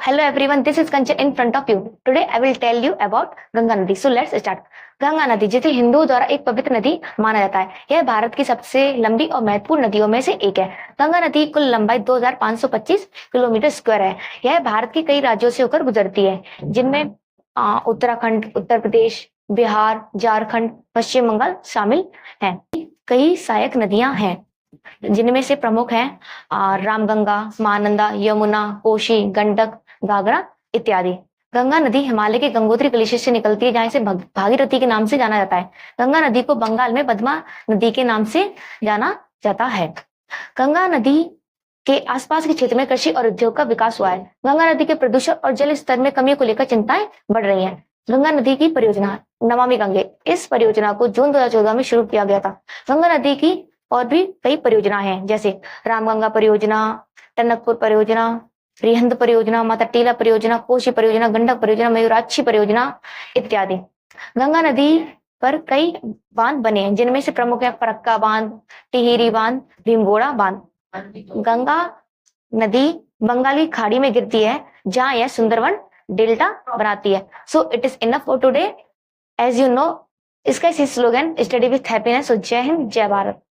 hello everyone, this is Kanchan in front of you. Today I will tell you about Ganga Nadi. So let's start. Ganga नदी जिसे हिंदुओं द्वारा एक पवित्र नदी माना जाता है, यह भारत की सबसे लंबी और महत्वपूर्ण नदियों में से एक है। गंगा नदी कुल लंबाई 2525 किलोमीटर स्क्वायर है। यह भारत के कई राज्यों से होकर गुजरती है, जिनमें उत्तराखंड, उत्तर प्रदेश, बिहार, झारखंड, पश्चिम बंगाल शामिल हैं। कई सहायक नदियां हैं, जिनमें से प्रमुख हैं रामगंगा, महानंदा, यमुना, कोशी, गंडक, घाघरा इत्यादि। गंगा नदी हिमालय के गंगोत्री ग्लेशियर से निकलती है, जहां इसे भागीरथी के नाम से जाना जाता है। गंगा नदी को बंगाल में पद्मा नदी के नाम से जाना जाता है। गंगा नदी के आसपास के क्षेत्र में कृषि और उद्योग का विकास हुआ है। गंगा नदी के प्रदूषण और जल स्तर में कमी को लेकर चिंताएं बढ़ रही हैं। गंगा नदी की परियोजना नमामि गंगे, इस परियोजना को जून 2014 में शुरू किया गया था। गंगा नदी की और भी कई परियोजना हैं, जैसे रामगंगा परियोजना, टनकपुर परियोजना, रिहंद परियोजना, माता टीला परियोजना, कोशी परियोजना, गंडक परियोजना, मयूराक्षी परियोजना इत्यादि। गंगा नदी पर कई बांध बने हैं, जिनमें से प्रमुख है फरक्का बांध, टिहरी बांध, भीमगोड़ा बांध। गंगा नदी बंगाली खाड़ी में गिरती है, जहां यह सुंदरवन डेल्टा बनाती है। So it is enough for today. As you know, इसका स्लोगन स्टडी विथ हैप्पीनेस। जय हिंद, जय भारत।